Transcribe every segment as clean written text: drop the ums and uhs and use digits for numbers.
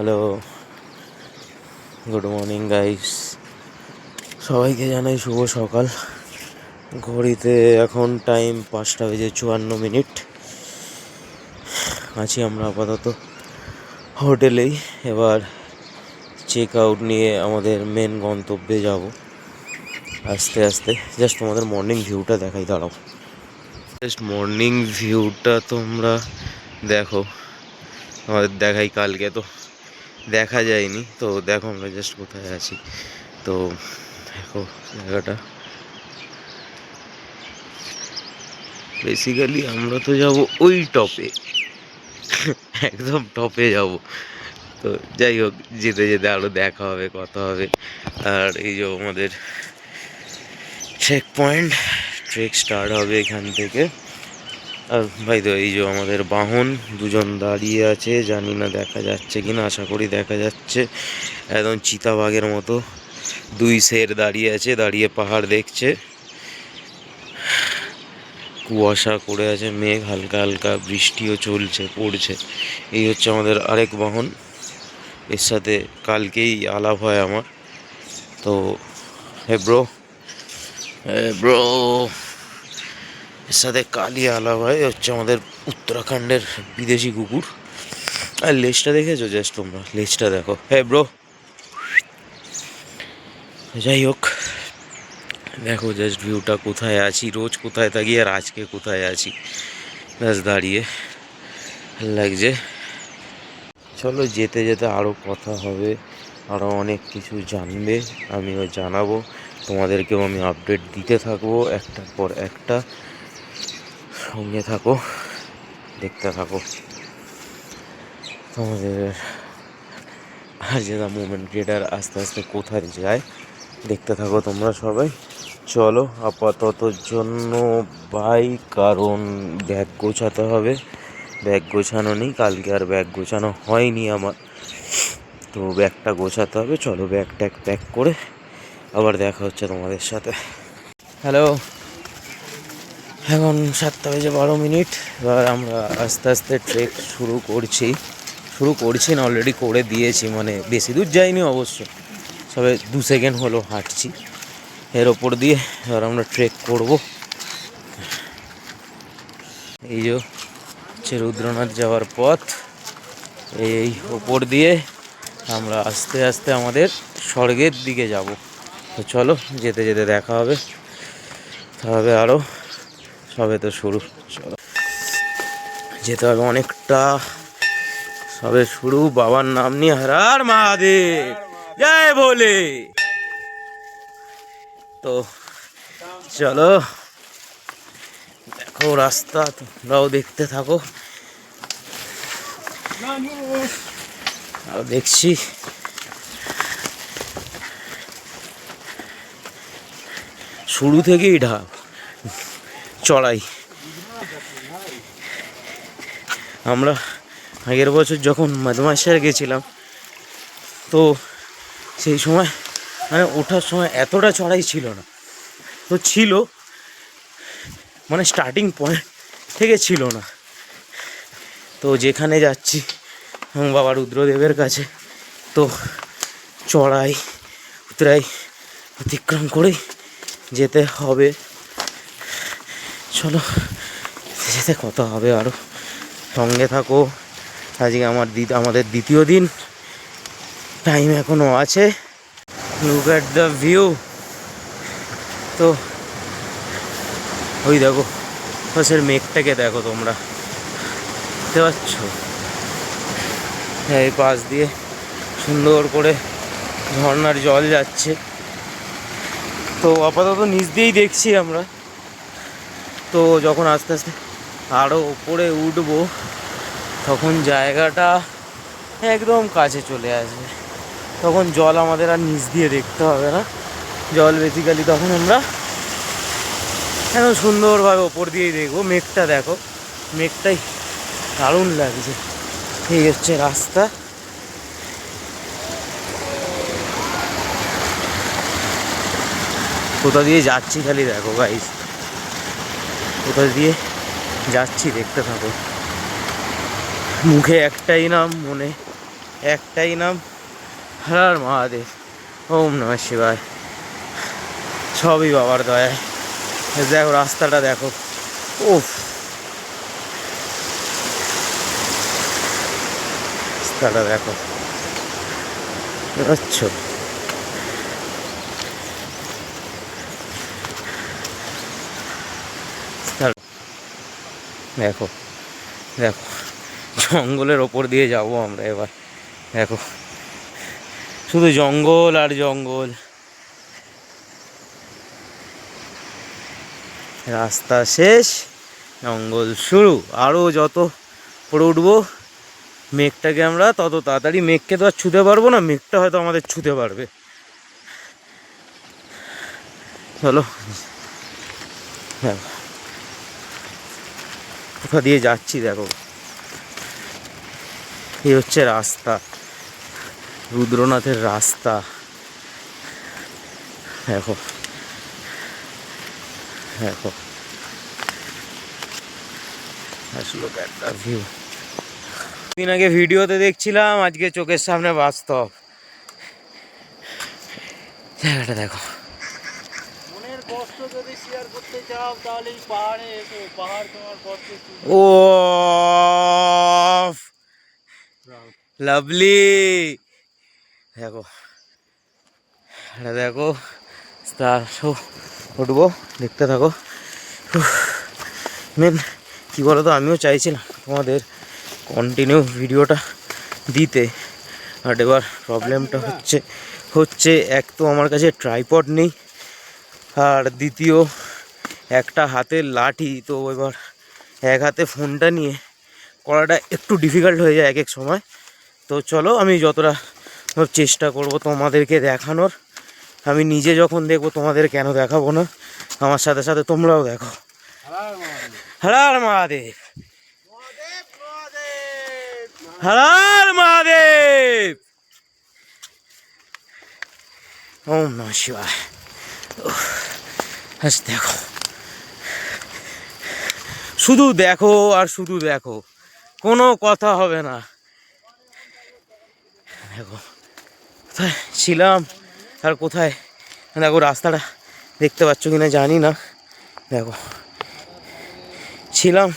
Hello, good morning guys. সবাইকে জানাই শুভ সকাল। ঘড়িতে এখন টাইম 5:54। আছি আমরা আপাতত হোটেলেই। এবার চেক আউট নিয়ে আমাদের মেন গন্তব্যে যাব আস্তে আস্তে। জাস্ট তোমাদের মর্নিং ভিউটা দেখাই, দাঁড়াও। জাস্ট মর্নিং ভিউটা তোমরা দেখো, আমাদের দেখাই। কালকে তো দেখা যায়নি, তো দেখো আমরা জাস্ট কোথায় আছি। তো দেখো জায়গাটা, বেসিক্যালি আমরা তো যাব ওই টপে, একদম টপে যাব। তো যাই হোক, যেতে যেতে আরও দেখা হবে, কথা হবে। আর এই যে আমাদের চেক পয়েন্ট, ট্রেক স্টার্ট হবে এখান থেকে। আর ভাই তো এই যে আমাদের বাহন দুজন দাঁড়িয়ে আছে, জানি না দেখা যাচ্ছে কিনা, আশা করি দেখা যাচ্ছে। একদম চিতাবাঘের মতো দুই শের দাঁড়িয়ে আছে, দাঁড়িয়ে পাহাড় দেখছে। কুয়াশা করে আছে, মেঘ, হালকা হালকা বৃষ্টিও চলছে, পড়ছে। এই হচ্ছে আমাদের আরেক বাহন, এর সাথে কালকেই আলাপ হয় আমার। তো হে ব্রো, ব্রো, এর সাথে কালই আলাপ হয়। হচ্ছে আমাদের উত্তরাখণ্ডের বিদেশি কুকুর। আর লেজটা দেখেছো জাস্ট, তোমরা লেজটা দেখো। হ্যাঁ ব্রো। যাই হোক, দেখো জাস্ট ভিউটা, কোথায় আছি, রোজ কোথায় থাকি আর আজকে কোথায় আছি। ব্যাস দাঁড়িয়ে লাগছে। চলো, যেতে যেতে আরও কথা হবে, আরও অনেক কিছু জানবে, আমিও জানাবো, তোমাদেরকেও আমি আপডেট দিতে থাকবো একটার পর একটা। সঙ্গে থাকো, দেখতে থাকো তোমাদের। আর যেটা মুভমেন্ট ক্রিয়েটার আস্তে আস্তে কোথায় যায়, দেখতে থাকো তোমরা সবাই। চলো আপাতত জন্য বাই, কারণ ব্যাগ গোছাতে হবে। ব্যাগ গোছানো নেই, কালকে আর ব্যাগ গোছানো হয়নি আমার, তো ব্যাগটা গোছাতে হবে। চলো ব্যাগ ট্যাগ প্যাক করে আবার দেখা হচ্ছে তোমাদের সাথে। হ্যালো, এখন 7:12। এবার আমরা আস্তে আস্তে ট্রেক শুরু করছি না, অলরেডি করে দিয়েছি। মানে বেশি দূর যাইনি অবশ্য, সবে 2 সেকেন্ড হলো হাঁটছি। এর ওপর দিয়ে এবার আমরা ট্রেক করব। এই যে হচ্ছে রুদ্রনাথ যাওয়ার পথ, এই ওপর দিয়ে আমরা আস্তে আস্তে আমাদের স্বর্গের দিকে যাব। তো চলো, যেতে যেতে দেখা হবে, তাহলে আরও, সবে তো শুরু। চলো, যেতে হবে অনেকটা, সবে শুরু। বাবার নাম নিয়ে হর হর মহাদেব, জয় ভোলে। তো চলো, দেখো রাস্তা, তোমরাও দেখতে থাকো। আর দেখছি শুরু থেকেই চড়াই। আমরা আগের বছর যখন মাদমাসার গেছিলাম, তো সেই সময় মানে ওঠার সময় এতটা চড়াই ছিল না, তো ছিল মানে স্টার্টিং পয়েন্ট থেকে ছিল না। তো যেখানে যাচ্ছি বাবা রুদ্রদেবের কাছে, তো চড়াই উতরাই অতিক্রম করেই যেতে হবে। চলো, যেতে কথা হবে আরও, সঙ্গে থাকো। আজকে আমাদের দ্বিতীয় দিন, টাইম এখনও আছে। Look at the view. তো ওই দেখো পাশের মেঘটাকে দেখো তোমরা, দেখতে পাচ্ছ? এই পাশ দিয়ে সুন্দর করে ঝর্ণার জল যাচ্ছে। তো আপাতত নিচ দিয়েই দেখছি আমরা। তো যখন আস্তে আস্তে আরও ওপরে উঠবো, তখন জায়গাটা একদম কাছে চলে আসবে। তখন জল আমাদের আর নিচ দিয়ে দেখতে হবে না। জল বেসিক্যালি তখন আমরা একদম সুন্দরভাবে ওপর দিয়েই দেখবো। মেঘটা দেখো, মেঘটাই দারুণ লাগছে। এই হচ্ছে রাস্তা। কোথা দিয়ে যাচ্ছি খালি দেখো গাইস, কোথা দিয়ে যাচ্ছি দেখতে থাকো। মুখে একটাই নাম, মনে একটাই নাম, হর মহাদেব, ওম নমঃ শিবায়। সবই বাবার দয়ায়। দেখো রাস্তাটা দেখো, উফ, রাস্তাটা দেখো, আচ্ছা দেখো দেখো, জঙ্গলের ওপর দিয়ে যাব আমরা এবার। দেখো শুধু জঙ্গল আর জঙ্গল, রাস্তা শেষ, জঙ্গল শুরু। আরও যত পড়ে উঠবো মেঘটাকে আমরা, তত তাড়াতাড়ি মেঘকে তো আর ছুঁতে পারবো না, মেঘটা হয়তো আমাদের ছুঁতে পারবে। চলো, দেখো কোথা দিয়ে যাচ্ছি, দেখো এই হচ্ছে রাস্তা, রুদ্রনাথের রাস্তা। দেখো দেখো, আসলে একটা ভিউ, দিন আগে ভিডিওতে দেখছিলাম, আজকে চোখের সামনে বাস্তব। জায়গাটা দেখো। মনের কষ্ট যদি শেয়ার করতে চাও তাহলে এই পাহাড়ে এসো, পাহাড় তোমার কষ্ট ও লাভলি, দেখো এটা দেখো, তার সব উঠবো, দেখতে থাকো। মেন কী বলো তো, আমিও চাইছিলাম তোমাদের কন্টিনিউ ভিডিওটা দিতে, বাট এবার প্রবলেমটা হচ্ছে এক তো আমার কাছে ট্রাইপড নেই, আর দ্বিতীয় একটা হাতের লাঠি, তো এবার এক হাতে ফোনটা নিয়ে করাটা একটু ডিফিকাল্ট হয়ে যায় এক এক সময়। তো চলো, আমি যতটা চেষ্টা করব তোমাদেরকে দেখানোর। আমি নিজে যখন দেখবো তোমাদের কেন দেখাবো না, আমার সাথে সাথে তোমরাও দেখো। হর হর মহাদেব, হর হর মহাদেব, ওম নমঃ শিবায়। দেখো, শুধু দেখো আর শুধু দেখো, কোনো কথা হবে না। দেখো কোথায় ছিলাম আর কোথায়, দেখো রাস্তাটা দেখতে পাচ্ছ কিনা জানি না। দেখো ছিলাম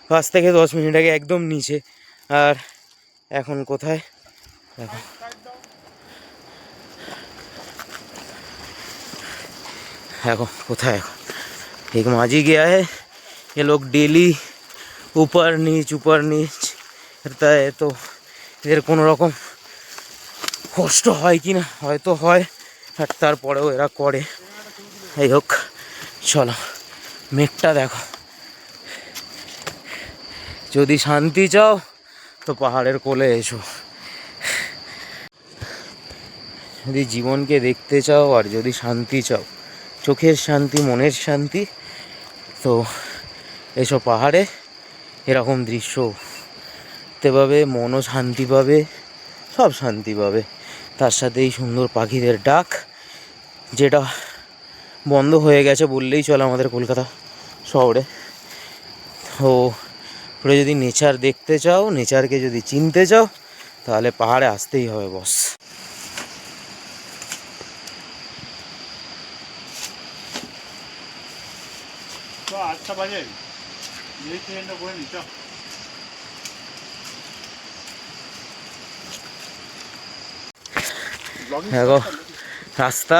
5 থেকে 10 মিনিট আগে একদম নিচে, আর এখন কোথায় দেখো। देखो कोথায়, एक माझी गया है, ये लोग डेली ऊपर नीच करता है, तो এদের কোনো রকম কষ্ট হয় কি না, হয়তো হয়, আর তারপরেও এরা করে। যাই হোক চলো, মেঘটা দেখো। যদি শান্তি চাও তো পাহাড়ের কোলে এসো, যদি জীবনকে দেখতে চাও আর যদি শান্তি চাও, চোখের শান্তি, মনের শান্তি, তো এসো পাহাড়ে। এরকম দৃশ্য দেখতে পাবে, মনও শান্তি পাবে, সব শান্তি পাবে। তার সাথে এই সুন্দর পাখিদের ডাক, যেটা বন্ধ হয়ে গেছে বললেই চলে আমাদের কলকাতা শহরে। তো পুরো যদি নেচার দেখতে চাও, নেচারকে যদি চিনতে চাও, তাহলে পাহাড়ে আসতেই হবে বস। তো 8টা বাজে, এই ট্রেনটা করে নিচ্ছ। দেখো রাস্তা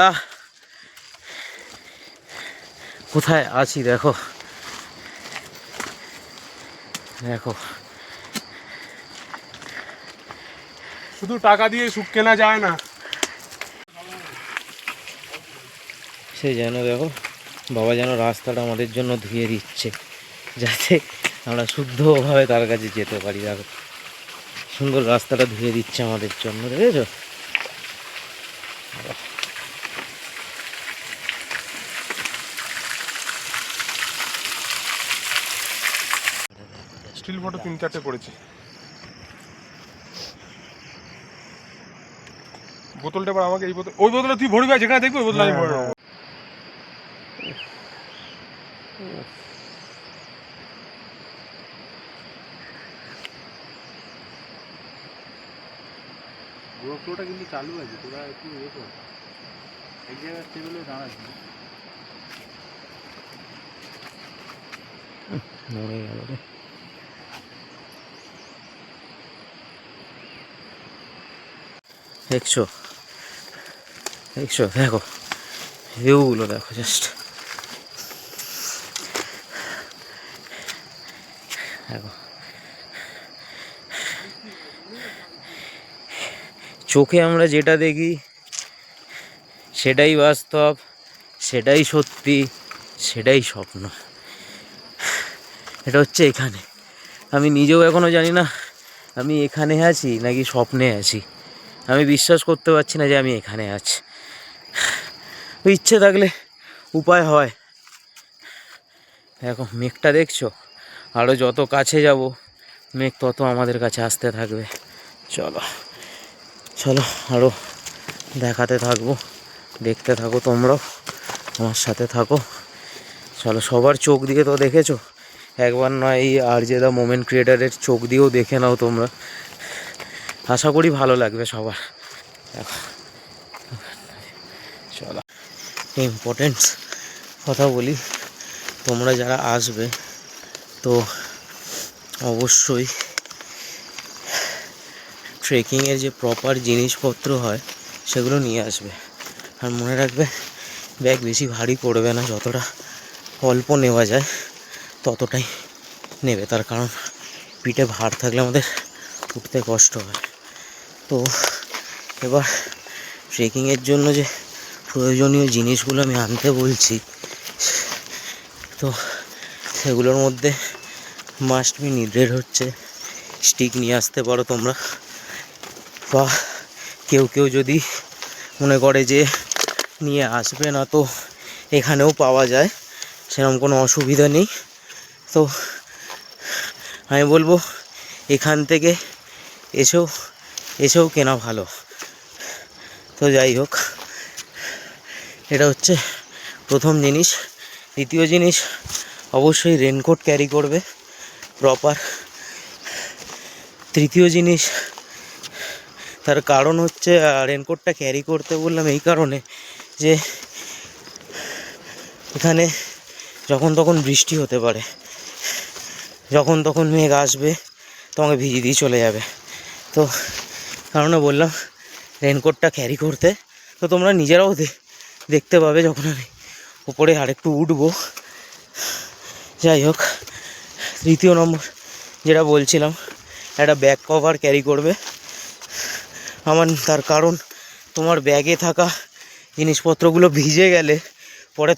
কোথায় আছি, দেখো দেখো, শুধু টাকা দিয়ে সুখ কেনা যায় না। সে যেন দেখো, বাবা যেন রাস্তাটা আমাদের জন্য ধুয়ে দিচ্ছে, যাতে আমরা শুদ্ধভাবে তার কাছে যেতে পারি। দেখো সুন্দর রাস্তাটা ধুয়ে দিচ্ছে আমাদের জন্য, দেখেছো? স্টিল ফটো 3-4টে করেছি। বোতলটা এবার আমাকে, এই বোতল, ওই বোতলে তুই ভরবি, যেখানে দেখবি ওই বোতল আমি ভরে নেবো। গোপ্রোটা কিন্তু চালু আছে, তোরা একটু ইয়ে কর, এক জায়গায় টেবিলে দাঁড়াচ্ছি। মরে গেল রে। দেখছো দেখছো, দেখো ভিউগুলো দেখো জাস্ট, দেখো চোখে আমরা যেটা দেখি সেটাই বাস্তব, সেটাই সত্যি, সেটাই স্বপ্ন। এটা হচ্ছে এখানে, আমি নিজেও এখনও জানি না আমি এখানে আছি নাকি স্বপ্নে আছি। আমি বিশ্বাস করতে পারছি না যে আমি এখানে আছি। ইচ্ছে থাকলে উপায় হয়। দেখো মেঘটা দেখছো, আরও যত কাছে যাব মেঘ তত আমাদের কাছে আসতে থাকবে। চলো চলো আরও দেখাতে থাকবো, দেখতে থাকো তোমরাও, আমার সাথে থাকো। চলো, সবার চোখ দিয়ে তো দেখেছো, একবার নয় এই RJ দ্য মোমেন্ট ক্রিয়েটারের চোখ দিয়েও দেখে নাও তোমরা, আশা করি ভালো লাগবে সবার। দেখো চলো, ইম্পর্টেন্ট কথা বলি, তোমরা যারা আসবে তো অবশ্যই ট্রেকিংয়ের যে প্রপার জিনিসপত্র হয় সেগুলো নিয়ে আসবে। আর মনে রাখবে ব্যাগ বেশি ভারী করবে না, যতটা অল্প নেওয়া যায় ততটাই নেবে, তার কারণ পিঠে ভার থাকলে আমাদের উঠতে কষ্ট হয়। তো এবার ট্রেকিংয়ের জন্য যে প্রয়োজনীয় জিনিসগুলো আমি আনতে বলছি, তো সেগুলোর মধ্যে মাস্ট বি নিডেড হচ্ছে স্টিক নিয়ে আসতে পারো তোমরা, বা কেউ কেউ যদি মনে করে যে নিয়ে আসবে না তো এখানেও পাওয়া যায়, সেরকম কোনো অসুবিধা নেই। তো আমি বলবো এখান থেকে এসেও কেনা ভালো। তো যাই হোক, এটা হচ্ছে প্রথম জিনিস। দ্বিতীয় জিনিস, অবশ্যই রেনকোট ক্যারি করবে প্রপার। তৃতীয় জিনিস, তার কারণ হচ্ছে রেনকোটটা ক্যারি করতে বললাম এই কারণে যে এখানে যখন তখন বৃষ্টি হতে পারে, যখন তখন মেঘ আসবে, তোমাকে ভিজিয়ে দিয়ে চলে যাবে। তো কারণে বললাম রেনকোটটা ক্যারি করতে। তো তোমরা নিজেরাও দেখতে পাবে যখন আমি উপরে আরেকটু উঠবো। যাই হোক, তৃতীয় নম্বর যেটা বলছিলাম, একটা ব্যাক কভার ক্যারি করবে। তার কারণ তোমার ব্যাগে থাকা জিনিসপত্রগুলো ভিজে গেলে পরে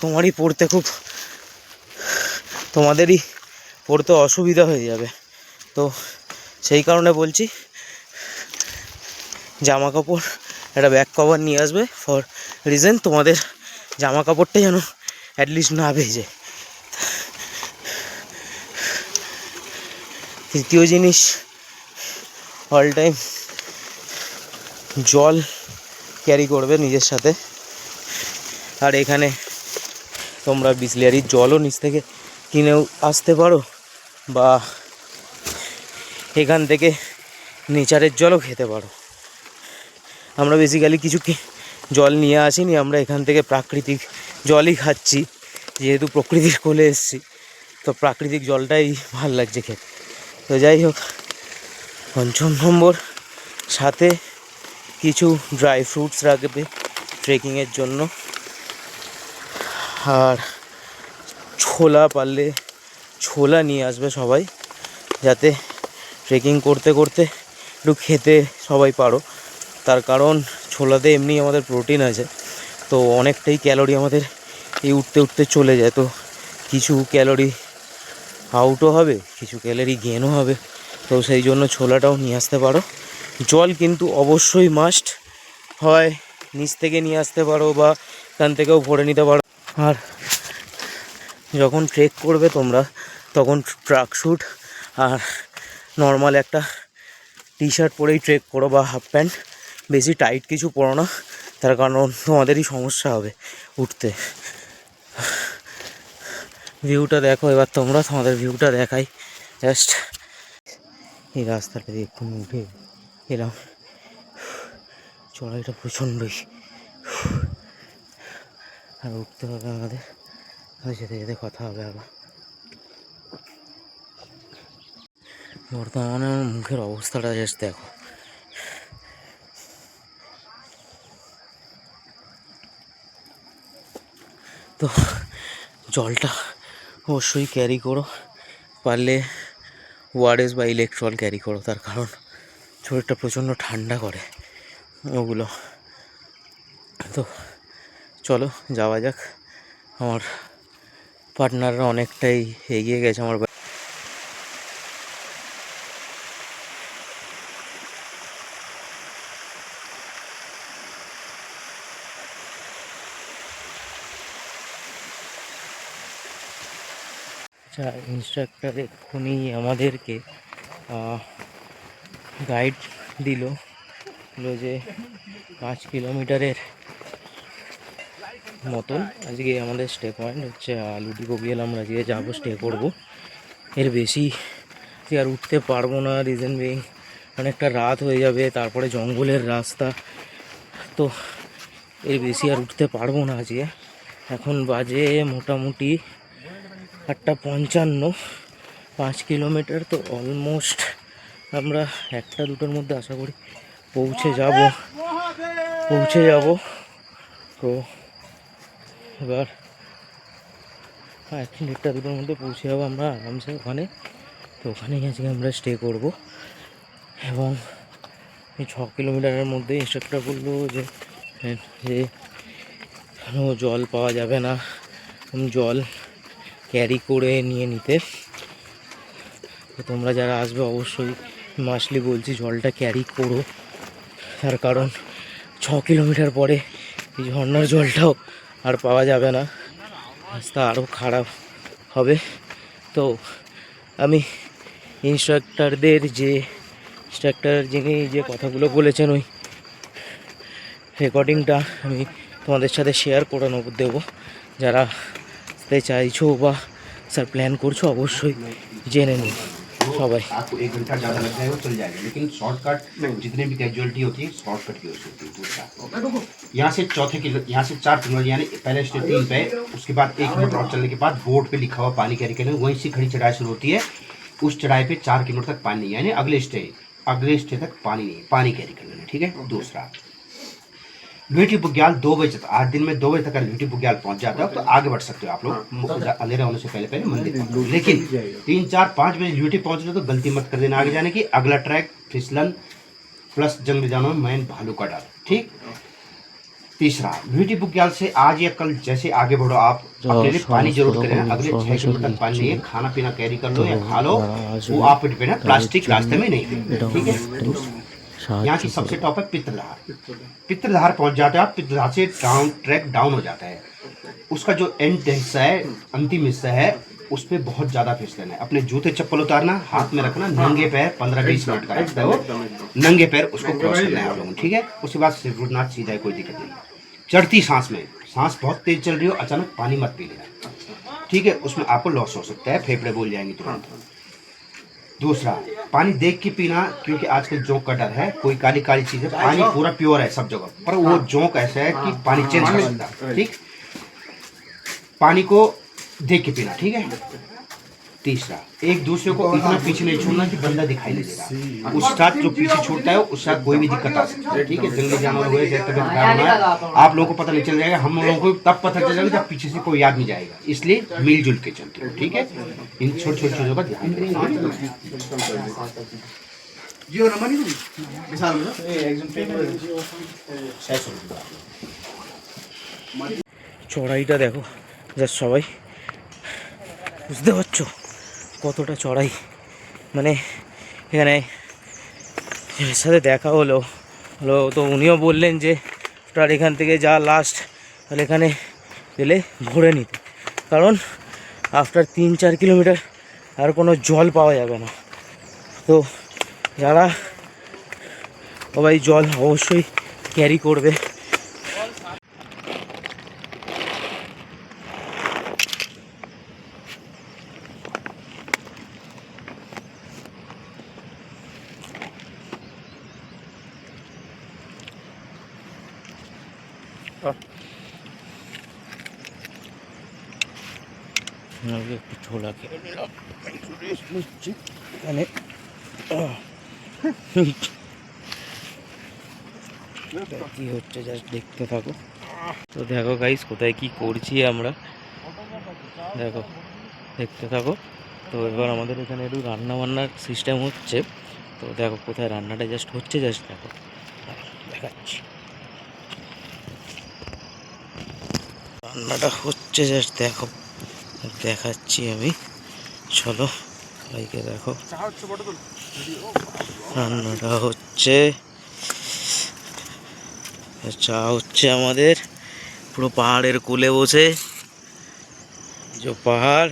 তোমাদেরই পড়তে অসুবিধা হয়ে যাবে। তো সেই কারণে বলছি জামা কাপড় একটা ব্যাক কভার নিয়ে আসবে, ফর রিজন তোমাদের জামা কাপড়টা যেন অ্যাটলিস্ট না ভেজে। তৃতীয় জিনিস, অল টাইম জল ক্যারি করবে নিজের সাথে। আর এখানে তোমরা বিসলেরির জলও নিচ থেকে কিনেও আসতে পারো, বা এখান থেকে নেচারের জলও খেতে পারো। আমরা বেসিক্যালি কিছু জল নিয়ে আসিনি, আমরা এখান থেকে প্রাকৃতিক জলই খাচ্ছি, যেহেতু প্রকৃতির কোলে এসেছি, তো প্রাকৃতিক জলটাই ভাল লাগছে খেতে। তো যাই হোক, পঞ্চম নম্বর, সাথে কিছু ড্রাই ফ্রুটস রাখবে ট্রেকিংয়ের জন্য। আর ছোলা, পারলে ছোলা নিয়ে আসবে সবাই, যাতে ট্রেকিং করতে করতে একটু খেতে সবাই পারো। তার কারণ ছোলাতে এমনি আমাদের প্রোটিন আছে, তো অনেকটাই ক্যালোরি আমাদের এই উঠতে উঠতে চলে যায়। তো কিছু ক্যালোরি আউটও হবে, কিছু ক্যালোরি গেনও হবে, তো সেই জন্য ছোলাটাও নিয়ে আসতে পারো। জল কিন্তু অবশ্যই মাস্ট হয়, নিচ থেকে নিয়ে আসতে পারো বা এখান থেকেও ভরে নিতে পারো। আর যখন ট্রেক করবে তোমরা, তখন ট্রাক স্যুট আর নর্মাল একটা টি-শার্ট পরেই ট্রেক করো, বা হাফ প্যান্ট, বেশি টাইট কিছু পরো না, তার কারণ তোমাদেরই সমস্যা হবে উঠতে। ভিউটা দেখো এবার তোমরা, তোমাদের ভিউটা দেখাই জাস্ট। এই রাস্তাটা দিয়ে এক্ষুনি উঠে এলাম, চড়াইটা প্রচণ্ডই, আর উঠতে হবে আমাদের, আর যেতে যেতে কথা হবে আবার। বর্তমানে আমার মুখের অবস্থাটা জাস্ট দেখো। তো জলটা অবশ্যই ক্যারি করো, পারলে ওআরএস বা ইলেকট্রল ক্যারি করো, তার কারণ শরীরটা প্রচণ্ড ঠান্ডা করে ওগুলো। তো চলো যাওয়া যাক। আমার পার্টনাররা অনেকটাই এগিয়ে গেছে আমার। আচ্ছা, ইনস্ট্রাক্টর এক্ষুনি আমাদেরকে গাইড দিল যে 5 কিলোমিটারের মতন আজকে আমাদের স্টে পয়েন্ট হচ্ছে লুটি কবিয়াল। আমরা আজকে যাবো, স্টে করব। এর বেশি আর উঠতে পারবো না, রিজন বিং অনেকটা রাত হয়ে যাবে, তারপরে জঙ্গলের রাস্তা, তো এর বেশি আর উঠতে পারবো না আজকে। এখন বাজে মোটামুটি 8:55, 5 কিলোমিটার, তো অলমোস্ট আমরা 1-2টোর মধ্যে আশা করি পৌঁছে যাব। তো এবার 1-2টোর মধ্যে পৌঁছে যাবো আমরা আরামসে ওখানে। তো ওখানেই আজকে আমরা স্টে করব। এবং এই 6 কিলোমিটারের মধ্যে ইনস্ট্রাক্টর বললো যে জল পাওয়া যাবে না, জল ক্যারি করে নিয়ে নিতে। তো তোমরা যারা আসবে অবশ্যই মাসলি বলছি জলটা ক্যারি করো, তার কারণ 6 কিলোমিটার পরে এই ঝর্ণার জলটাও আর পাওয়া যাবে না, রাস্তা আরও খারাপ হবে। তো আমি ইনস্ট্রাক্টর যিনি যে কথাগুলো বলেছেন ওই রেকর্ডিংটা আমি তোমাদের সাথে শেয়ার করে দেবো। যারা আসতে চাইছো বা স্যার প্ল্যান করছো অবশ্যই জেনে নিন সবাই। आपको 1 घंटा ज़्यादा लग जाएगा चल जाएगा, लेकिन शॉर्टकट जितने भी कैजुअलिटी होती है शॉर्टकट यूज होती है। दूसरा यहाँ से यहाँ से 4 किलोमीटर यानी पहले स्टे 3 पे, उसके बाद 1 किलोमीटर और चलने के बाद बोर्ड पे लिखा हुआ पानी कैरी करने, वहीं से खड़ी चढ़ाई शुरू होती है। उस चढ़ाई पे 4 किलोमीटर तक पानी नहीं, यानी अगले स्टे तक पानी नहीं, पानी कैरी कर लेना, ठीक है। दूसरा लुटी बुग्याल 2 बजे तक, आज दिन में 2 बजे तक लुटी बुग्याल पहुंच जाता है तो आगे बढ़ सकते हो आप लोग, अंधेरा होने से पहले मंदिर पहुंच। लेकिन 3-4-5 बजे लुटी पहुंचने तो गलती मत कर देना आगे जाने की। अगला ट्रैक फिसलन प्लस जंगल जाना मैन भालू का डाल, ठीक। तीसरा लुटी बुग्याल से आज या कल जैसे आगे बढ़ो आप अपने लिए पानी जरूर करें। अगले 6 किलोमीटर तक पानी नहीं है, खाना पीना कैरी कर लो या खा लो, वो आप पे डिपेंड है, प्लास्टिक रास्ते में नहीं, ठीक है। यहाँ की सबसे टॉप है पित्रधार पहुंच जाते हैं आप। पित्रधार से ट्रैक डाउन हो जाता है। उसका जो एंड हिस्सा है, अंतिम हिस्सा है, उस पर बहुत ज़्यादा फिसलन है। अपने जूते चप्पल उतारना, हाथ में रखना, नंगे पैर 15-20 मिनट का रास्ता है वो, नंगे पैर उसको क्रॉस करना है आप लोगों, ठीक है। उसके बाद सिरनाथ सीधा है, कोई दिक्कत नहीं। चढ़ती सांस में सांस बहुत तेज चल रही हो, अचानक पानी मत पी लेना, ठीक है, उसमें आपको लॉस हो सकता है, फेफड़े बोल जाएंगे तुरंत। दूसरा पानी देख के पीना, क्योंकि आजकल जोंक का डर है, कोई काली काली चीज है, पानी पूरा प्योर है सब जगह, पर वो जोंक ऐसा है कि पानी चेंज कर सकता है, ठीक। पानी को देख के पीना, ठीक है। तीसरा एक दूसरे को इतना पीछे नहीं छोड़ना कि बंदा दिखाई नहीं देगा। उस साथ जो पीछे छूटता है उस साथ कोई भी दिक्कत आ सकती है, ठीक है। जंगली जानवर हुए, आप लोगों को पता नहीं चल जाएगा, हम लोगों को तब पता चल जाएगा जब पीछे से कोई याद नहीं जाएगा, इसलिए मिलजुल के चलते हो, ठीक है। इन छोटी छोटी चीजों का ध्यान रखें। চড়াইটা দেখো জাস্ট, সবাই বুঝতে পারছো কতটা চড়াই। মানে এখানে এর সাথে দেখা হলো তো উনিও বললেন যে আপনার এখান থেকে যা লাস্ট, তাহলে এখানে পেলে ভরে নিতে, কারণ আফটার 3-4 কিলোমিটার আর কোনো জল পাওয়া যাবে না। তো যারা সবাই জল অবশ্যই ক্যারি করবে। আমি একটু ছোলা খেয়ে নিলাম, একটু রেস্ট নিচ্ছি এখানে। কি হচ্ছে জাস্ট দেখতে থাকো। তো দেখো গাইস কোথায় কি করছি আমরা, দেখো দেখতে থাকো। তো এবার আমাদের এখানে একটু রান্না বান্নার সিস্টেম হচ্ছে। তো দেখো কোথায় রান্নাটা জাস্ট হচ্ছে, জাস্ট দেখো দেখাচ্ছি। রান্নাটা হচ্ছে জাস্ট দেখো, দেখাচ্ছি আমি, চলো ভাইকে দেখো। রান্নাটা হচ্ছে, চা হচ্ছে আমাদের পুরো পাহাড়ের কোলে বসে, যে পাহাড়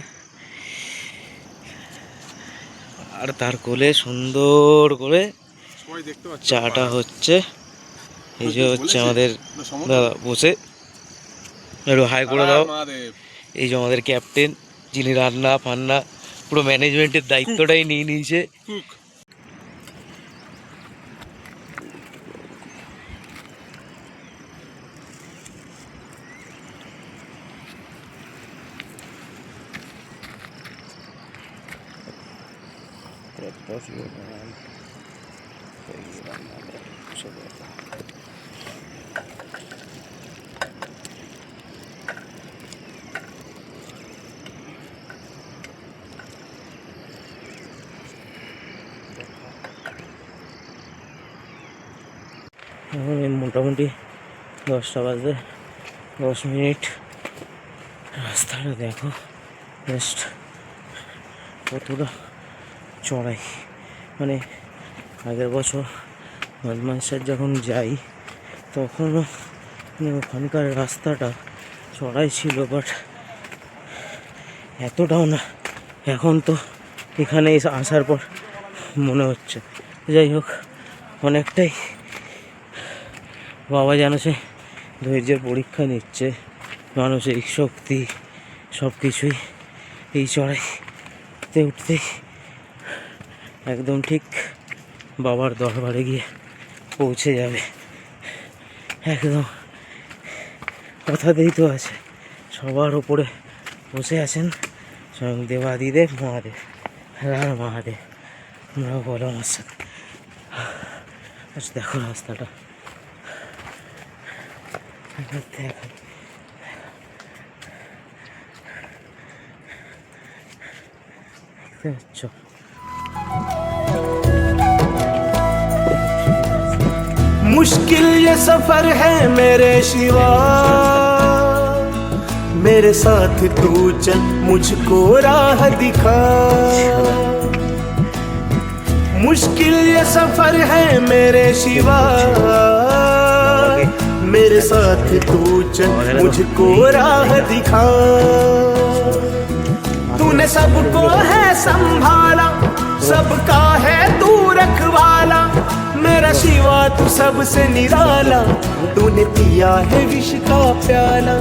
আর তার কোলে সুন্দর করে চাটা হচ্ছে। এই যে হচ্ছে আমাদের দাদা বসে, একটু হাই করে দাও। এই যে আমাদের ক্যাপ্টেন, যিনি রান্না ফান্না পুরো ম্যানেজমেন্টের দায়িত্বটাই নিয়ে নিয়েছে। এখন এই মোটামুটি 10টা বাজে 10 মিনিট। রাস্তাটা দেখো জাস্ট কতটা চড়াই, মানে আগের বছর বদমাইশের যখন যাই তখনও মানে ওখানকার রাস্তাটা চড়াই ছিল, বাট এতটাও না। এখন তো এখানে আসার পর মনে হচ্ছে, যাই হোক অনেকটাই বাবা যেন সে ধৈর্যের পরীক্ষা নিচ্ছে, মানসিক শক্তি সব কিছুই এই চড়াইতে উঠতেই একদম ঠিক বাবার দরবারে গিয়ে পৌঁছে যাবে একদম। কথাতেই তো আছে, সবার ওপরে বসে আছেন স্বয়ং দেবাদিদেব মহাদেব, হ্যাঁ মহাদেব। আমরা বলো আমার সাথে। আচ্ছা দেখো রাস্তাটা, দেখো দেখতে পাচ্ছ। मुश्किल ये सफर है मेरे शिवा, मेरे साथ तू चल मुझको राह दिखा। मुश्किल ये सफर है मेरे शिवा, मेरे साथ तू चल मुझको राह दिखा। तूने सबको है संभाला, सबका है तू रखवाला, मेरा शिवा तू सबसे निराला। तूने पिया है विष का प्याला,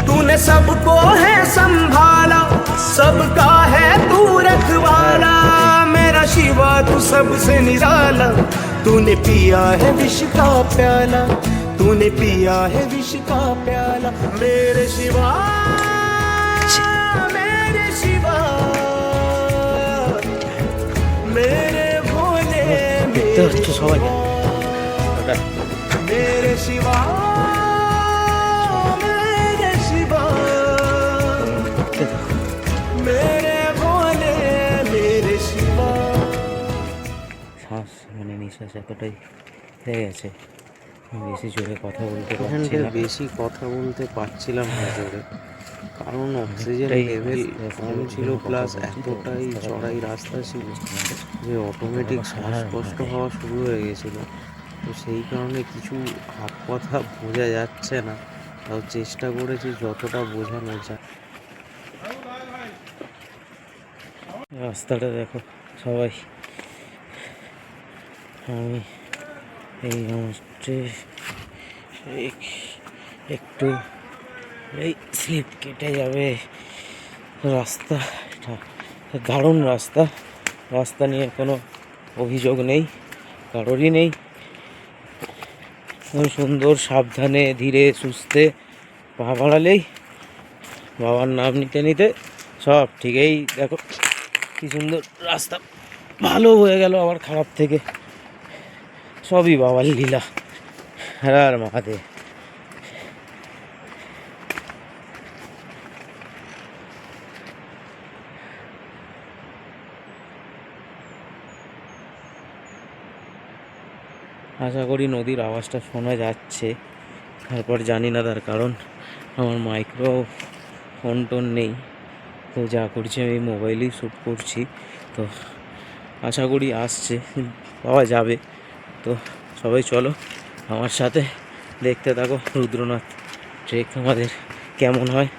तूने सबको है संभाला, सबका है तू रखवाला, मेरा शिवा तू सबसे निराला। तूने पिया है विष का प्याला, तूने पिया है विष का प्याला, मेरे शिवा मेरे शिवा मेरे भोले দেখতে হচ্ছে সবাইকে। मेरे शिवा मेरे शिवा मेरे भोले मेरे शिवा। শ্বাস মানে নিঃশ্বাস এতটাই হয়ে গেছে, বেশি জোরে কথা বলতে পারছি এখানটায় না। বেশি কথা বলতে পারছিলাম না জোরে, কারণ অক্সিজেন লেভেল কম ছিল, প্লাস এতটাই চড়াই রাস্তা ছিল যে অটোমেটিক শ্বাসকষ্ট হওয়া শুরু হয়ে গেছিলো। তো সেই কারণে কিছু হাত কথা বোঝা যাচ্ছে না, তাও চেষ্টা করেছি যতটা বোঝানো যায়। রাস্তাটা দেখো সবাই। আমি এই হচ্ছে একটু এই স্লিপ কেটে যাবে। রাস্তাটা দারুণ রাস্তা, রাস্তা নিয়ে কোনো অভিযোগ নেই, কারোরই নেই। খুব সুন্দর সাবধানে ধীরে সুস্থে পা বাড়ালেই বাবার নাম নিতে নিতে সব ঠিক। এই দেখো কি সুন্দর রাস্তা, ভালো হয়ে গেল আবার খারাপ থেকে। সবই বাবার লীলা। আর মহাদেব। আশা করি নদীর আওয়াজটা শোনা যাচ্ছে। তারপর জানি না, তার কারণ আমার মাইক্রো ফোন টোন নেই, তো যা করছি আমি মোবাইলেই শ্যুট করছি। তো আশা করি আসছে, পাওয়া যাবে। তো সবাই চলো আমার সাথে, দেখতে থাকো রুদ্রনাথ ট্রেক আমাদের কেমন হয়।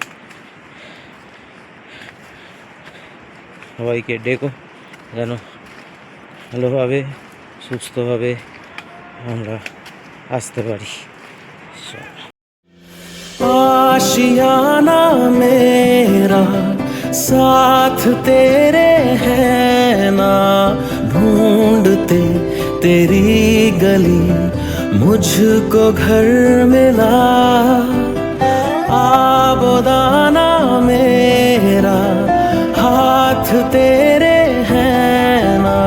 সবাইকে ডেকো যেন ভালোভাবে সুস্থভাবে আমরা আসতে পারি। आशियाना मेरा साथ तेरे है ना, ढूंढते तेरी गली मुझको घर मिला। आबोदाना मेरा हाथ तेरे है ना,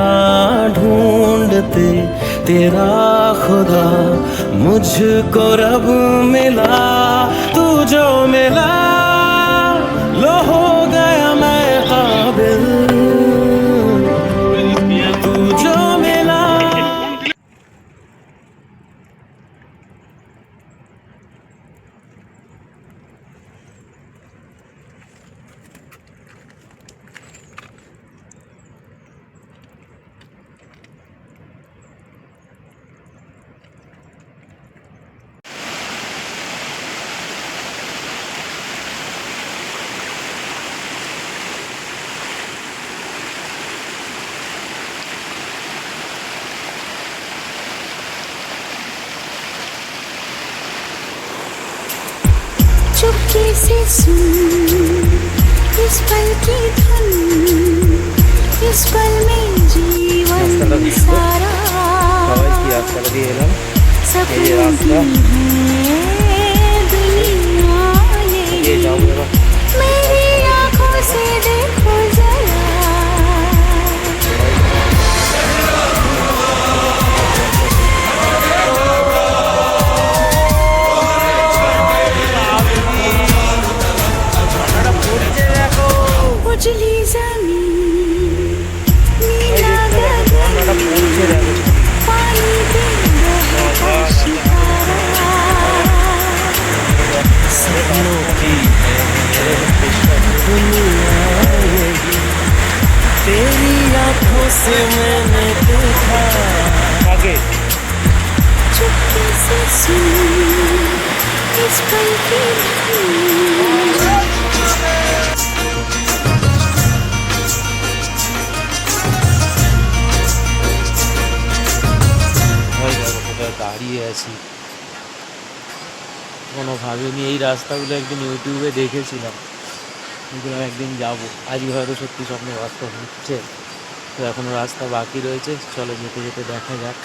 ढूंढते तेरा खुदा मुझको रब मिला। तू जो मिला लो हो गया मैं काबिल, तू जो मिला। चुपके से सुन इस पल की धुन, इस पल में जीवन सारा সবাই কি রাস্তাটা দিয়ে এলাম, এই যে রাস্তা। এই যাবো এবার। मेरी आँखों से देखो जरा, उजली जमीन नीला गगन, पानी पे बहता शिकारा। सपनों की दुनिया आएगी, तेरी आंखों से मैंने देखा। আগে चुपके से सुन इस पल की धुन, হয়ে গেল, কোথায় দাঁড়িয়ে আছি। কোনো ভাবিনি এই রাস্তাগুলো একদিন ইউটিউবে দেখেছিলাম, এগুলো একদিন যাবো। আজকে হয়তো সত্যি স্বপ্ন বাস্তব হচ্ছে। তো এখনও রাস্তা বাকি রয়েছে, চলো যেতে যেতে দেখা যাক।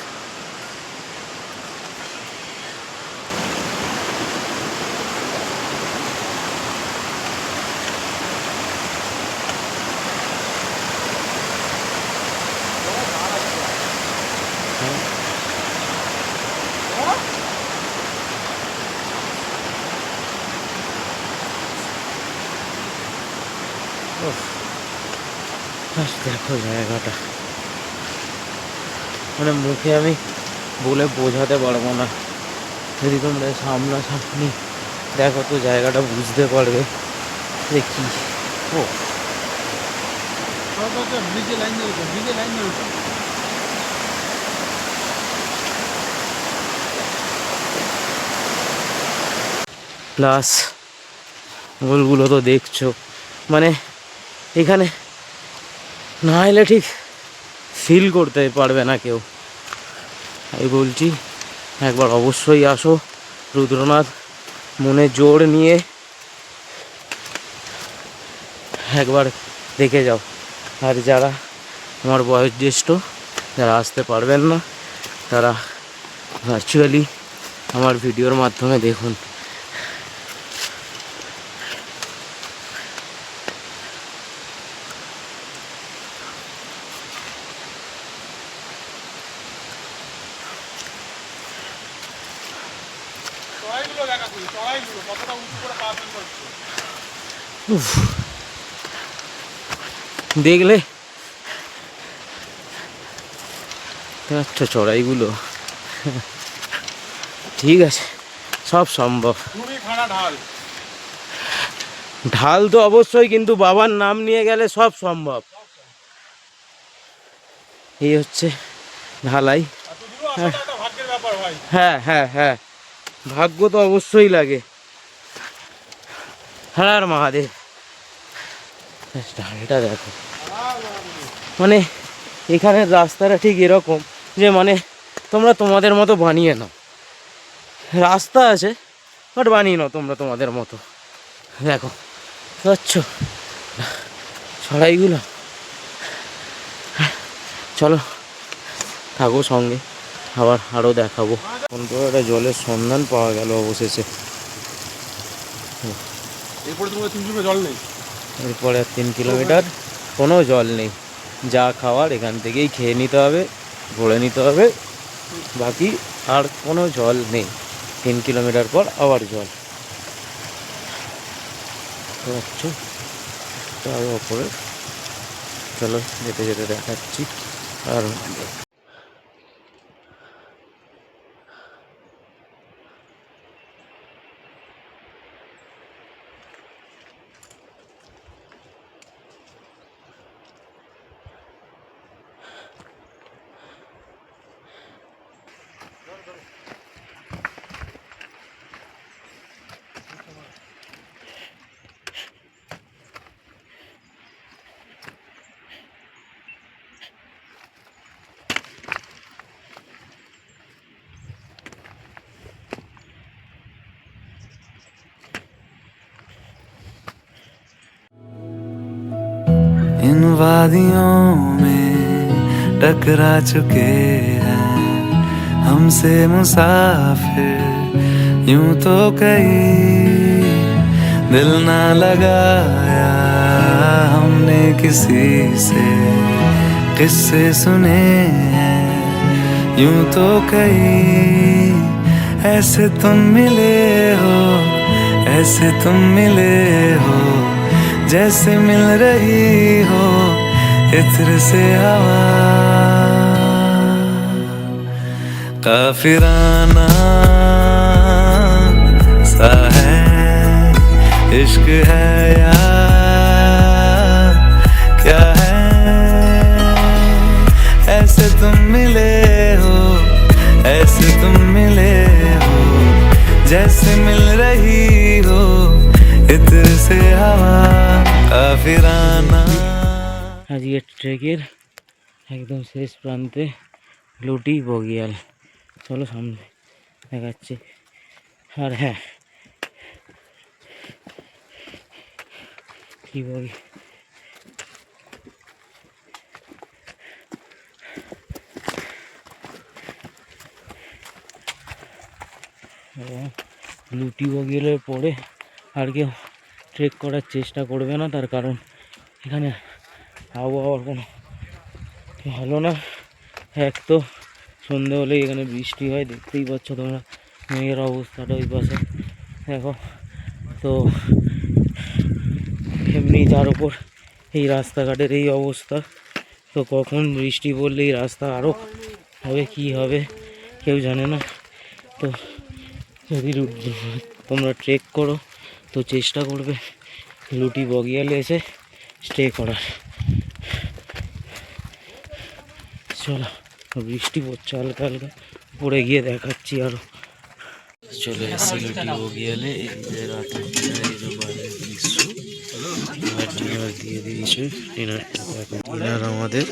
দেখো জায়গাটা, মানে মুখে আমি বলে বোঝাতে পারবো না। যদি তোমরা সামনাসামনি দেখো তো জায়গাটা বুঝতে পারবে যে কি। ও প্লাস গোলগুলো তো দেখছো, মানে এখানে না এলে ঠিক ফিল করতে পারবে না কেউ। আমি বলছি একবার অবশ্যই আসো রুদ্রনাথ, মনে জোর নিয়ে একবার দেখে যাও। আর যারা আমার বয়োজ্যেষ্ঠ, যারা আসতে পারবেন না, তারা ভার্চুয়ালি আমার ভিডিওর মাধ্যমে দেখুন। উফ, দেখলে আচ্ছা চড়াইগুলো ঠিক আছে, সব সম্ভব। ঢাল তো অবশ্যই, কিন্তু বাবার নাম নিয়ে গেলে সব সম্ভব। এই হচ্ছে ঢালাই। হ্যাঁ হ্যাঁ হ্যাঁ, ভাগ্য তো অবশ্যই লাগে। হ্যাঁ আর মহাদেব, ঢালটা দেখো, মানে এখানের রাস্তাটা ঠিক এরকম যে মানে তোমরা তোমাদের মতো বানিয়ে নাও। রাস্তা আছে বাট বানিয়ে নাও তোমরা তোমাদের মতো। দেখো পাচ্ছ ছড়াইগুলো। চলো থাকো সঙ্গে, আবার আরও দেখাবো। কোন একটা জলের সন্ধান পাওয়া গেল অবশেষে। এরপরে 3 কিলোমিটার কোনো জল নেই, যা খাওয়ার এখান থেকেই খেয়ে নিতে হবে, ভরে নিতে হবে, বাকি আর কোনো জল নেই। 3 কিলোমিটার পর আবার জল। আচ্ছা তার ওপরে চলো যেতে যেতে দেখাচ্ছি। আর इन वादियों में टकरा चुके हैं हमसे मुसाफिर, यूं तो कहीं दिल ना लगाया हमने किसी से, किस्से सुने हैं यूं तो कहीं। ऐसे तुम मिले हो, ऐसे तुम मिले हो, जैसे मिल रही हो इत्र से हवा। काफिराना सा है इश्क है या क्या है। ऐसे तुम मिले हो, ऐसे तुम मिले हो, जैसे मिल रही हो इत्र से हवा। काफिराना। আজকের ট্রেকের একদম শেষ প্রান্তে লুটি বগিয়াল। চলো সামনে দেখাচ্ছি। আর হ্যাঁ, কি বলি, লুটি বগিয়ালের পরে আর কেউ ট্রেক করার চেষ্টা করবে না, তার কারণ এখানে আবহাওয়ার কোনো ভালো না। এক তো সন্ধে হলেই এখানে বৃষ্টি হয়, দেখতেই পাচ্ছ তোমরা মেঘের অবস্থাটা ওই পাশে দেখো। তো এমনি যার ওপর এই রাস্তাঘাটের এই অবস্থা, তো কখন বৃষ্টি পড়লে এই রাস্তা আরও হবে, কি হবে কেউ জানে না। তো যদি তোমরা ট্রেক করো তো চেষ্টা করবে লুটি বগিয়ালে এসে স্টে করার। চলো, বৃষ্টি পড়ছে হালকা হালকা, পড়ে গিয়ে দেখাচ্ছি আরো। চলে এসেছি লুটি বগিয়ালে, এই যে রাতের বাইরের দৃশ্য। ডিনার দিয়ে দিয়েছে, ডিনার আমাদের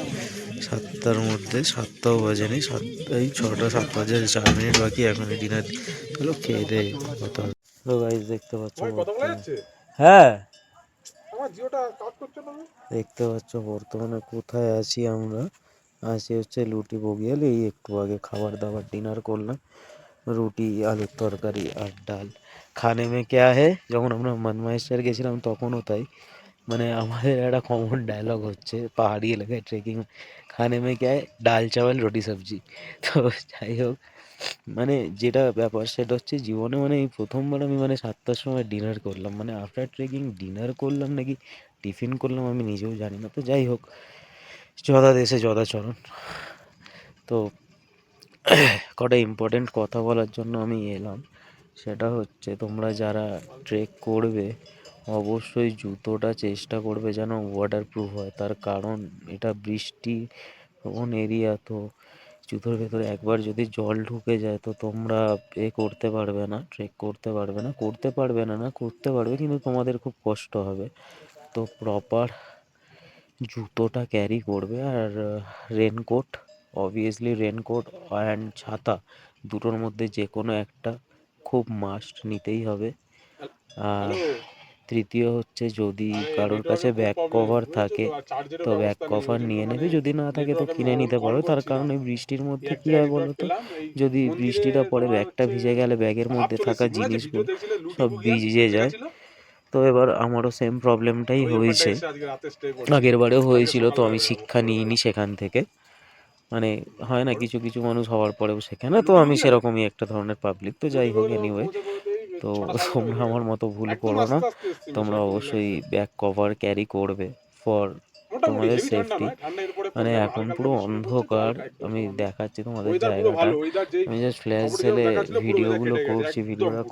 7টার মধ্যে, 7টাও বাজেনি, 6টা 7 বাজে 4 মিনিট বাকি, এখন ডিনার হলো, খেয়ে দেয় কথা। তো গাইস দেখতে পাচ্ছ, হ্যাঁ দেখতে পাচ্ছ বর্তমানে কোথায় আছি আমরা। আছি হচ্ছে লুটি বগিয়াল। এই একটু আগে খাবার দাবার ডিনার করলাম, রুটি আলুর তরকারি আর ডাল। খানে মে ক্যা হে, যখন আমরা মনমাহেশ্বর গেছিলাম তখনও তাই, মানে আমাদের একটা কমন ডায়লগ হচ্ছে পাহাড়ি এলাকায় ট্রেকিং, খানে মে ক্যা হে, ডাল চাওয়াল রুটি সবজি। তো যাই হোক, মানে যেটা ব্যাপার সেটা হচ্ছে জীবনে মানে এই প্রথমবার আমি মানে 7টার সময় ডিনার করলাম, মানে আফটার ট্রেকিং ডিনার করলাম নাকি টিফিন করলাম আমি নিজেও জানি না। তো যাই হোক, যথা দেশে যথাচরণ। তো কটা ইম্পর্টেন্ট কথা বলার জন্য আমি এলাম, সেটা হচ্ছে তোমরা যারা ট্রেক করবে অবশ্যই জুতোটা চেষ্টা করবে যেন ওয়াটারপ্রুফ হয়, তার কারণ এটা বৃষ্টি প্রবণ এরিয়া। তো জুতোর ভেতরে একবার যদি জল ঢুকে যায় তো তোমরা করতে পারবে না, ট্রেক করতে পারবে না, করতে পারবে কিন্তু তোমাদের খুব কষ্ট হবে। তো প্রপার জুতোটা ক্যারি করবে। আর রেনকোট, অবভিয়াসলি রেনকোট অ্যান্ড ছাতা দুটোর মধ্যে যে কোনো একটা খুব মাস্ট নিতেই হবে। আর তৃতীয় হচ্ছে যদি কারোর কাছে ব্যাক কভার থাকে তো ব্যাক কভার নিয়ে নেবে, যদি না থাকে তো কিনে নিতে পারো। তার কারণ এই বৃষ্টির মধ্যে কী হয় বলো তো, যদি বৃষ্টিটা পড়ে ব্যাগটা ভিজে গেলে ব্যাগের মধ্যে থাকা জিনিসগুলো সব ভিজে যায়। তো এবার আমারও সেম প্রবলেমটাই হয়েছে, আগের বারেও হয়েছিল। তো আমি শিক্ষা নিইনি সেখান থেকে, মানে হয় না কিছু কিছু মানুষ হওয়ার পরেও শেখে না, তো আমি সেরকমই একটা ধরনের পাবলিক। তো যাই হোক, এনিওয়ে, তো তোমরা আমার মতো ভুল করো না, তোমরা অবশ্যই ব্যাক কভার ক্যারি করবে ফর তোমাদের সেফটি। মানে এখন পুরো অন্ধকার, আমি দেখাচ্ছি তোমাদের জায়গাটা, আমি জাস্ট ফ্ল্যাশ সেলে ভিডিওটা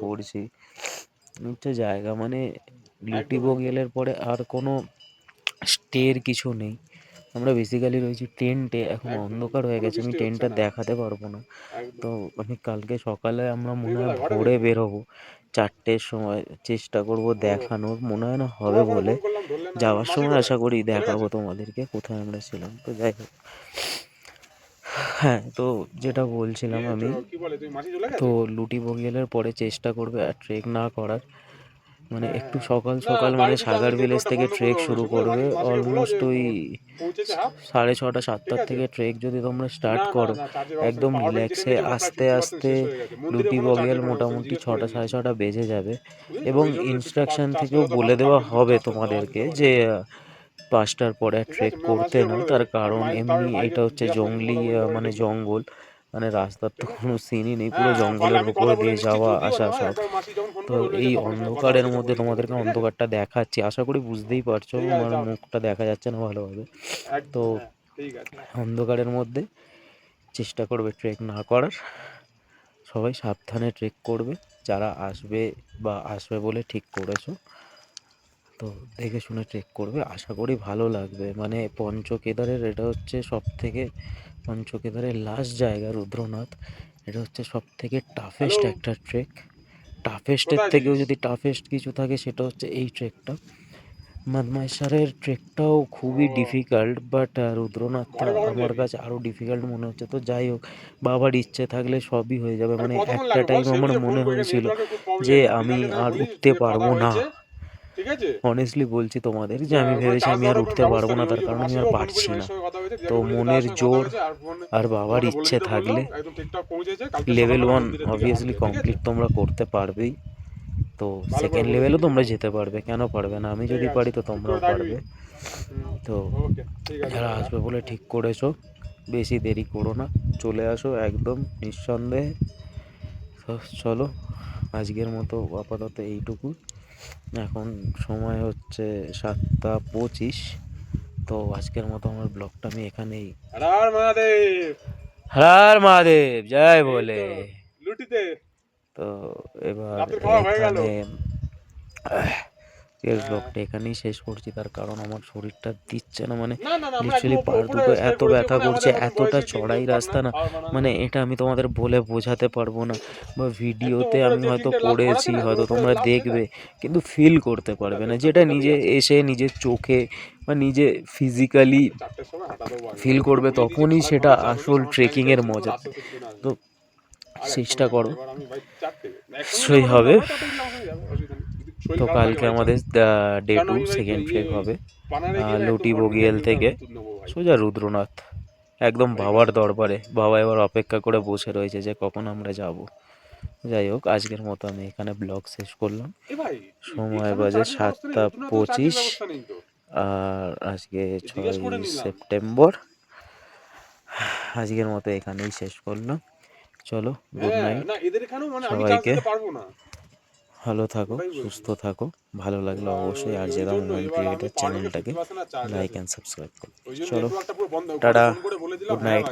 করছি হচ্ছে জায়গা, মানে লুটিবগেলের পরে আর কোনো স্টের কিছু নেই। আমরা বেসিক্যালি রয়েছি টেন্টে, এখন অন্ধকার হয়ে গেছে, আমি টেন্টটা দেখাতে পারবো না। তো আমি কালকে সকালে আমরা মনে হয় ভোরে বেরোবো 4টের সময়, চেষ্টা করব দেখানোর, মনে হয় না হবে বলে, যাওয়ার সময় আশা করি দেখাবো তোমাদেরকে কোথায় আমরা ছিলাম। তো যাই হোক, হ্যাঁ, তো যেটা বলছিলাম আমি, তো লুটিবগেলের পরে চেষ্টা করবে আর ট্রেক না করার, মানে একটু সকাল সকাল, মানে সাগার ভিলেজ থেকে ট্রেক শুরু করবে অলমোস্ট ওই 6:30 7টার থেকে ট্রেক যদি তোমরা স্টার্ট করো একদম রিল্যাক্সে আস্তে আস্তে লুটিবগেল মোটামুটি 6টা 6:30 বেজে যাবে। এবং ইনস্ট্রাকশন থেকেও বলে দেওয়া হবে তোমাদেরকে যে 5টার পরে ট্রেক করতে না, তার কারণ এমনি এটা হচ্ছে জঙ্গলি, মানে জঙ্গল, মানে রাস্তার তো কোনো সিনই নেই, পুরো জঙ্গলের উপর দিয়ে যাওয়া আসা সব। তো এই অন্ধকারের মধ্যে তোমাদেরকে অন্ধকারটা দেখাচ্ছি, আশা করি বুঝতেই পারছো, আমার মুখটা দেখা যাচ্ছে না ভালোভাবে। তো অন্ধকারের মধ্যে চেষ্টা করবে ট্রেক না করার, সবাই সাবধানে ট্রেক করবে, যারা আসবে বা আসবে বলে ঠিক করেছো তো দেখে শুনে ট্রেক করবে, আশা করি ভালো লাগবে। মানে পঞ্চকেদারের এটা হচ্ছে পঞ্চকেদারের লাস্ট জায়গা রুদ্রনাথ, এটা হচ্ছে সব থেকে টাফেস্ট একটা ট্রেক। টাফেস্টের থেকেও যদি টাফেস্ট কিছু থাকে সেটা হচ্ছে এই ট্রেকটা। মাদমাইসারের ট্রেকটাও খুবই ডিফিকাল্ট, বাট রুদ্রনাথটা আমার কাছে আরও ডিফিকাল্ট মনে হচ্ছে। তো যাই হোক, বাবার ইচ্ছে থাকলে সবই হয়ে যাবে। মানে একটা টাইম আমার মনে হয়েছিল যে আমি আর উঠতে পারবো না, অনেস্টলি বলছি তোমাদের যে আমি ভেবেছি আমি আর উঠতে পারবো না, তার কারণ আমি আর পারছি না। তো মনের জোর আর বাবার ইচ্ছে থাকলে লেভেল 1 অবভিয়াসলি কমপ্লিট তোমরা করতে পারবেই। তো সেকেন্ড লেভেলও তোমরা যেতে পারবে, কেন পারবে না? আমি যদি পারি তো তোমরাও পারবে। তো যারা আসবে বলে ঠিক করেছো বেশি দেরি করো না, চলে আসো একদম নিঃসন্দেহে। তো চলো, আজকের মতো আপাতত এইটুকু। এখন সময় হচ্ছে 7টা 25। তো আজকের মতো আমার ব্লগটা আমি এখানেই, হর মহাদেব জয় বলে। তো এবার এখানে ব্লগটা এখানেই শেষ করছি, তার কারণ আমার শরীরটা দিচ্ছে না, মানে লিটারালি পার দুটো এত ব্যথা করছে, এতটা চড়াই রাস্তা না, মানে এটা আমি তোমাদের বলে বোঝাতে পারবো না। বা ভিডিওতে আমি হয়তো পড়েছি, হয়তো তোমরা দেখবে, কিন্তু ফিল করতে পারবে না, যেটা নিজে এসে নিজের চোখে বা নিজে ফিজিক্যালি ফিল করবে তখনই সেটা আসল ট্রেকিংয়ের মজা। তো চেষ্টা করো, নিশ্চয়ই হবে। তো কালকে আমাদের ডে 2 সেকেন্ড ট্রেক হবে লুটিবগিয়াল থেকে সোজা রুদ্রনাথ, একদম বাবার দরবারে। বাবা এবার অপেক্ষা করে বসে রয়েছে যে কখন আমরা যাব। যাই হোক, আজকের মতো আমি এখানে ব্লগ শেষ করলাম। সময় বাজে 7:25, আর আজকে 6 সেপ্টেম্বর। আজকের মতো এখানেই শেষ করলাম। চলো, গুড নাইট সবাইকে। ভালো থাকো, সুস্থ থাকো। ভালো লাগলে অবশ্যই আর জেদা মোবাইল ক্রিয়েটার চ্যানেলটাকে লাইক অ্যান্ড সাবস্ক্রাইব করো। চলো, টাটা, গুড নাইট।